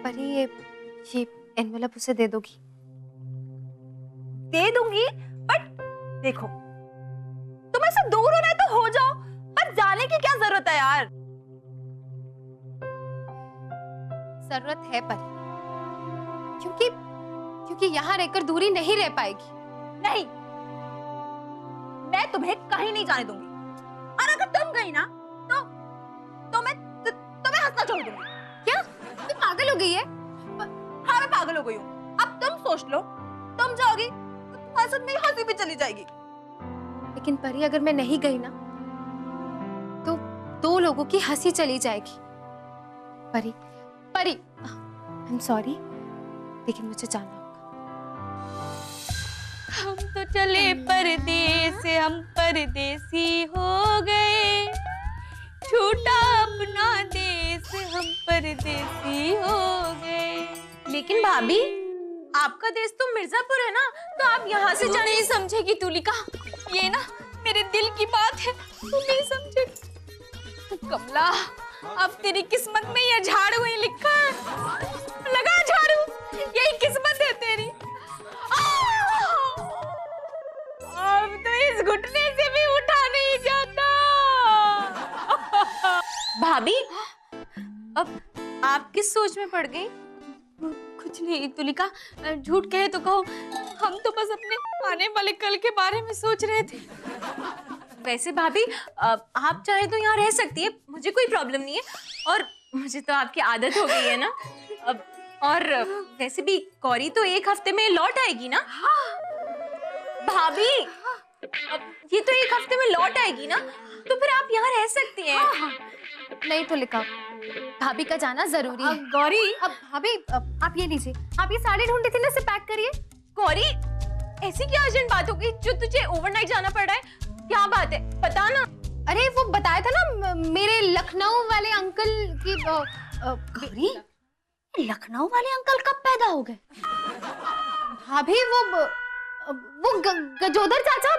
परी ये एनवेलप उसे दे दोगी? दे दूंगी, बट देखो तुम ऐसे दूर होना है तो हो जाओ, पर जाने की क्या जरूरत है यार। जरूरत है परी, क्योंकि यहाँ रहकर दूरी नहीं रह पाएगी। नहीं, मैं तुम्हें कहीं नहीं जाने दूंगी, और अगर तुम गई ना तो मैं तुम्हें हंसना छोड़ दूंगी। क्या तुम पागल हो गई है? हाँ मैं पागल हो गई हूँ। अब तुम सोच लो, तुम जाओगी तो तुम्हारे साथ मेरी हंसी भी चली जाएगी। लेकिन परी अगर मैं नहीं गई ना तो 2 लोगों की हंसी चली जाएगी। परी परी आई एम सॉरी, लेकिन मुझे जाना होगा। हम तो चले परदेस, हम परदेसी हो गए, छूटा अपना देश, हम परदेसी हो गए। लेकिन भाभी, आपका देश तो मिर्जापुर है ना, तो आप यहाँ से नहीं समझेगी तुलिका, ये ना मेरे दिल की बात है, तू नहीं समझेगी। कमला, अब तेरी किस्मत में ये झाड़ू ही लिखा है, लगा झाड़ू, यही किस्मत है तेरी। अब तो इस घुटने से भी उठा नहीं जाता। भाभी, अब आप किस सोच में पड़ गई? कुछ नहीं तुलिका, झूठ कहे तो कहो, हम तो बस अपने आने वाले कल के बारे में सोच रहे थे। वैसे भाभी, आप चाहे तो यहाँ रह सकती है, मुझे कोई प्रॉब्लम नहीं है, और मुझे तो आपकी आदत हो गई है ना। अब और वैसे भी गौरी तो 1 हफ्ते में लौट आएगी ना। भाभी, अब ये तो 1 हफ्ते में लौट आएगी ना, तो फिर आप यहाँ रह सकती हैं। नहीं तुलिका, भाभी का जाना जरूरी है। गौरी, अब भाभी आप ये लीजिए, आप ये साड़ी ढूंढी थी ना, इसे पैक करिए। गौरी, ऐसी क्या अर्जेंट बात हो गई जो तुझे ओवरनाइट जाना पड़ रहा है? क्या बात है, बता ना। अरे वो बताया था ना मेरे लखनऊ वाले अंकल की। गौरी, लखनऊ वाले अंकल कब पैदा हो गए? भाभी वो गजोदर चाचा,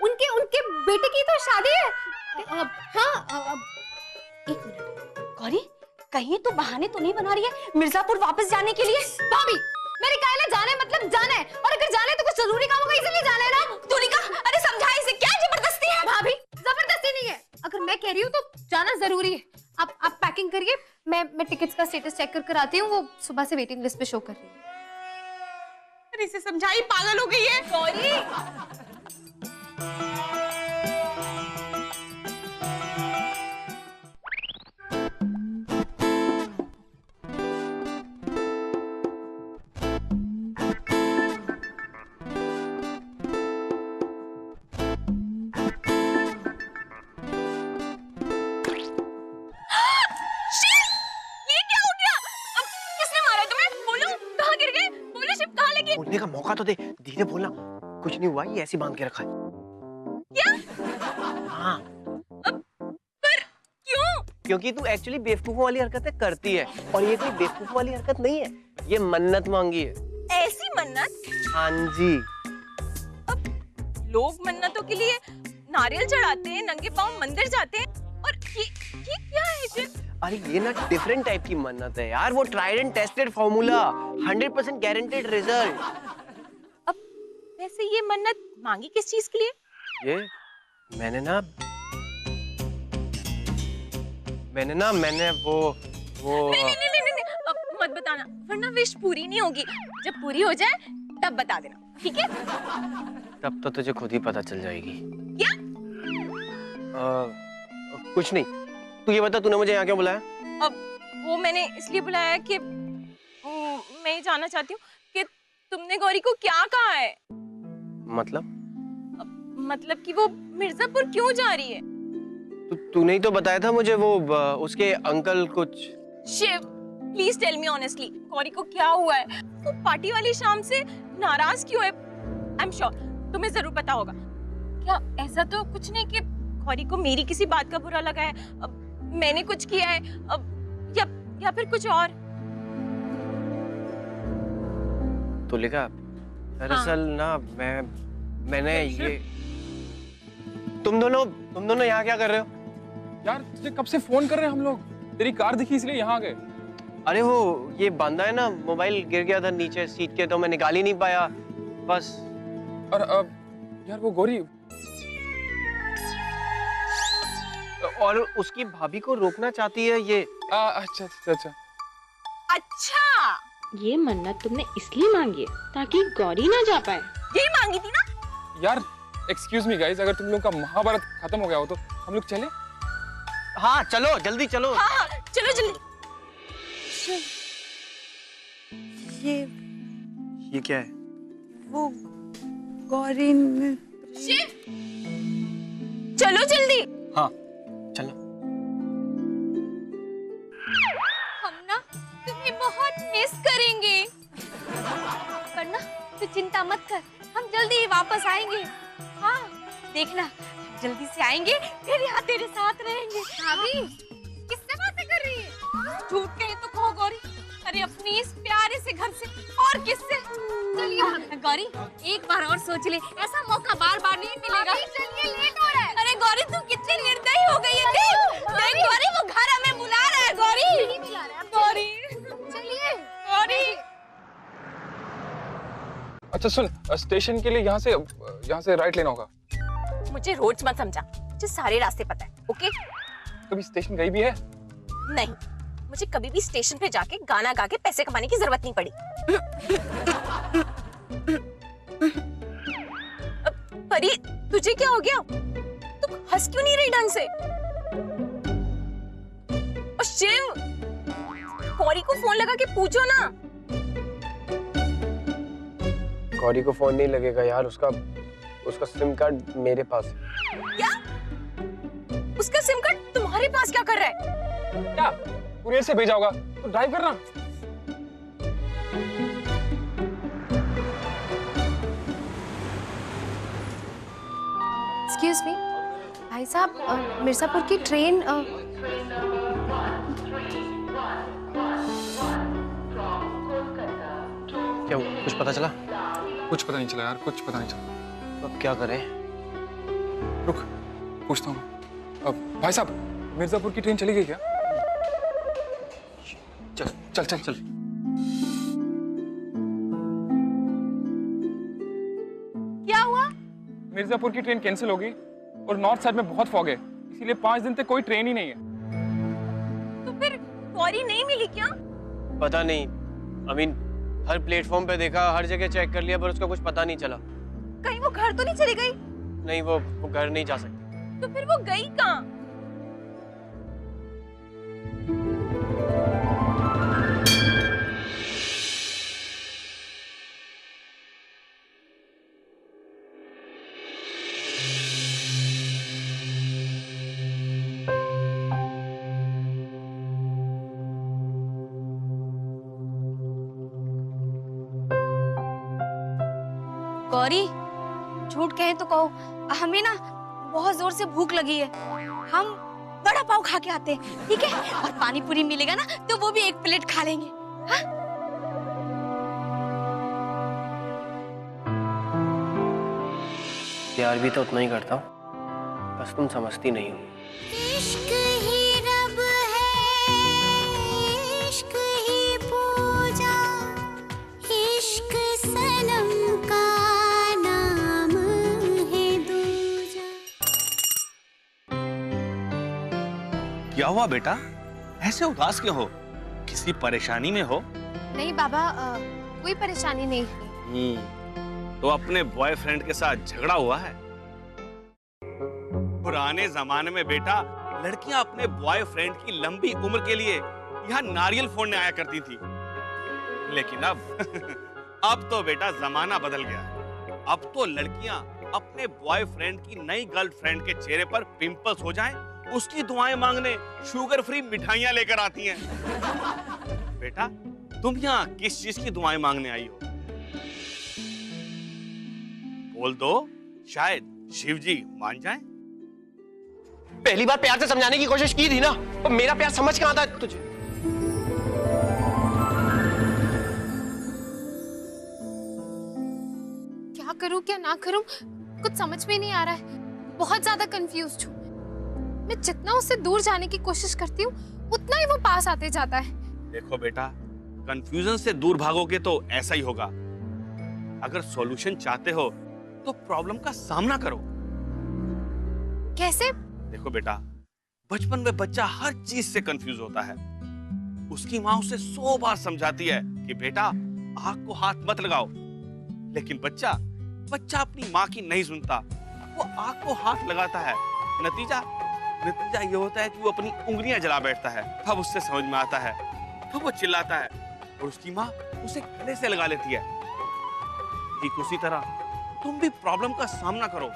उनके बेटे की तो शादी है। हाँ एक मिनट गौरी, कहीं तो बहाने तो नहीं बना रही है मिर्जापुर वापस जाने के लिए? भाभी, मेरे कहना जाने मतलब जाना है, और अगर जाना है तो कुछ जरूरी काम होगा इसलिए जाना है ना। तुलिका, अरे समझाए इसे, क्या जबरदस्ती है? भाभी जबरदस्ती नहीं है, अगर मैं कह रही हूँ तो जाना जरूरी है। आप पैकिंग करिए, मैं टिकट्स का स्टेटस चेक कर आती हूँ, वो सुबह से वेटिंग लिस्ट पे शो कर रही है। अरे इसे समझाई, पागल हो गई है गौरी, बोलने का मौका तो दे, धीरे बोलना। कुछ नहीं हुआ, ये ऐसे बांध के रखा है। क्या? हाँ। पर क्यों? क्योंकि तू एक्चुअली बेवकूफों वाली हरकतें करती है, और ये कोई बेवकूफ वाली हरकत नहीं है, ये मन्नत मांगी है। ऐसी मन्नत? हाँ जी। अब लोग मन्नतों के लिए नारियल चढ़ाते हैं, नंगे पांव मंदिर जाते हैं, और ये क्या है जी? अरे ये ना डिफरेंट टाइप की मन्नत है यार, वो tried and tested formula, 100% guaranteed result. अब वैसे ये मन्नत मांगी किस चीज के लिए? ये मैंने वो नहीं, अब मत बताना, वरना विश पूरी नहीं होगी। जब पूरी हो जाए तब बता देना, ठीक है? तब तो तुझे खुद ही पता चल जाएगी। क्या? कुछ नहीं, तू ये बता, तूने मुझे यहाँ क्यों बुलाया? अब वो मैंने इसलिए बुलाया कि मैं ये जानना चाहती हूँ कि तुमने गौरी को क्या कहा है। मतलब कि वो मिर्जापुर क्यों जा रही है? तूने ही तो बताया था मुझे, वो उसके अंकल कुछ। Shiv, please tell me honestly, Gauri को क्या हुआ है? वो पार्टी वाली शाम से नाराज क्यों है? आई एम श्योर तुम्हें जरूर पता होगा। क्या ऐसा तो कुछ नहीं कि गौरी को मेरी किसी बात का बुरा लगा है, मैंने कुछ किया है, या फिर कुछ और? तुलिका, दरअसल ना मैंने ये तुम दोनों यहाँ क्या कर रहे हो? यार तुझे कब से फोन कर रहे हैं हम लोग, तेरी कार दिखी इसलिए यहाँ गए। अरे वो ये बंदा है ना, मोबाइल गिर गया था नीचे सीट के, तो मैं निकाल ही नहीं पाया बस। और यार वो गौरी, और उसकी भाभी को रोकना चाहती है ये। अच्छा अच्छा अच्छा। अच्छा, ये मन्नत तुमने इसलिए मांगी है ताकि गौरी ना जा पाए। यही मांगी थी ना? यार एक्सक्यूज मी गाइस, अगर तुम लोगों का महाभारत खत्म हो गया हो तो हम लोग चले। हाँ चलो जल्दी चलो। हाँ, चलो जल्दी। ये क्या है? वो गौरी ने शिव, चलो जल्दी। हाँ चलो। हम ना तुम्हें बहुत मिस करेंगे, पर ना तू चिंता मत कर, हम जल्दी ही वापस आएंगे। हाँ देखना, जल्दी से आएंगे, फिर यहाँ तेरे साथ रहेंगे। भाभी किससे बातें कर रही है? झूठ कहे तो कहो गौरी, अरे अपनी इस प्यारे से घर से और किससे? चलिए गौरी, एक बार और सोच ले, ऐसा मौका बार बार नहीं मिलेगा। चलिए, लेट हो रहा है। अरे गौरी तू कितनी निर्दयी हो गई है। देख देख गौरी, वो घर हमें बुला रहा है। गौरी नहीं बुला रहा है, गौरी चलिए। गौरी। अच्छा सुन, स्टेशन के लिए यहाँ से राइट लेना होगा। मुझे रोड्स मत समझा, मुझे सारे रास्ते पता है। ओके? कभी स्टेशन गई भी है? नहीं, मुझे कभी भी स्टेशन पे जाके गाना गा के पैसे कमाने की जरूरत नहीं पड़ी। परी, तुझे क्या हो गया? तू हंस क्यों नहीं रही ढंग से? और शिव, गौरी को फोन लगा के पूछो ना। गौरी को फोन नहीं लगेगा यार, उसका सिम कार्ड मेरे पास है। क्या? उसका सिम कार्ड तुम्हारे पास क्या कर रहा है? क्या कुरियर से भेजा होगा, तो ड्राइव करना। एक्सक्यूज मी भाई साहब, मिर्जापुर की ट्रेन क्या हुआ? कुछ पता चला? कुछ पता नहीं चला यार, कुछ पता नहीं चला। अब क्या करें? रुक, पूछता हूँ। भाई साहब, मिर्जापुर की ट्रेन चली गई क्या? चल चल चल चल। क्या हुआ? मिर्जापुर की ट्रेन कैंसिल होगी और नॉर्थ साइड में बहुत फॉग है, इसीलिए 5 दिन तक कोई ट्रेन ही नहीं है। तो फिर गौरी नहीं मिली क्या? पता नहीं, हर प्लेटफॉर्म पे देखा, हर जगह चेक कर लिया, पर उसका कुछ पता नहीं चला। कहीं वो घर तो नहीं चली गई? नहीं, वो घर नहीं जा सकती। तो फिर वो गई कहाँ? गौरी, झूठ कहे तो कहो, हमें ना बहुत जोर से भूख लगी है, हम बड़ा पाव खा के आते हैं, ठीक है? और पानी पूरी मिलेगा ना तो वो भी 1 प्लेट खा लेंगे। हाँ? प्यार भी तो उतना ही करता हूँ, बस तुम समझती नहीं हो। इश्क ही रब है, इश्क ही पूजा, इश्क सनम का नाम है दूजा। क्या हुआ बेटा, ऐसे उदास क्यों हो? किसी परेशानी में हो? नहीं बाबा, कोई परेशानी नहीं। तो अपने बॉयफ्रेंड के साथ झगड़ा हुआ है? पुराने जमाने में बेटा लड़कियां अपने बॉयफ्रेंड की लंबी उम्र के लिए यहाँ नारियल फोड़ने आया करती थी, लेकिन अब तो बेटा जमाना बदल गया। अब तो लड़कियां अपने बॉयफ्रेंड की नई गर्लफ्रेंड के चेहरे पर पिंपल्स हो जाएं, उसकी दुआएं मांगने शुगर फ्री मिठाइयां लेकर आती हैं। बेटा तुम यहाँ किस चीज की दुआएं मांगने आई हो? बोल दो, शायद शिव जी मान जाएं। पहली बार प्यार से समझाने की कोशिश की थी ना, तो मेरा प्यार समझ कहाँ था तुझे? क्या करूं क्या ना करूं, कुछ समझ में नहीं आ रहा है। बहुत ज्यादा कंफ्यूज्ड हूँ। मैं जितना उससे दूर जाने की कोशिश करती हूँ, उतना ही वो पास आते जाता है। देखो बेटा, कंफ्यूजन से दूर भागोगे तो ऐसा ही होगा। अगर सॉल्यूशन चाहते हो तो प्रॉब्लम का सामना करो। कैसे? देखो बेटा, बचपन में बच्चा हर चीज से कंफ्यूज होता है। उसकी माँ उसे 100 बार समझाती है कि बेटा आग को हाथ मत लगाओ, लेकिन बच्चा अपनी माँ की नहीं सुनता, वो आग को हाथ लगाता है। नतीजा ये होता है कि वो अपनी उंगलियां जला बैठता है। तब उससे समझ में आता है, तो वो चिल्लाता है और उसकी माँ उसे गले से लगा लेती है। ठीक उसी तरह तुम भी प्रॉब्लम का सामना करो,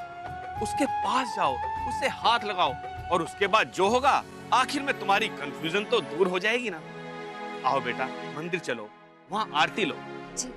उसके पास जाओ, उससे हाथ लगाओ, और उसके बाद जो होगा आखिर में तुम्हारी कंफ्यूजन तो दूर हो जाएगी ना। आओ बेटा, मंदिर चलो, वहां आरती लो। जी।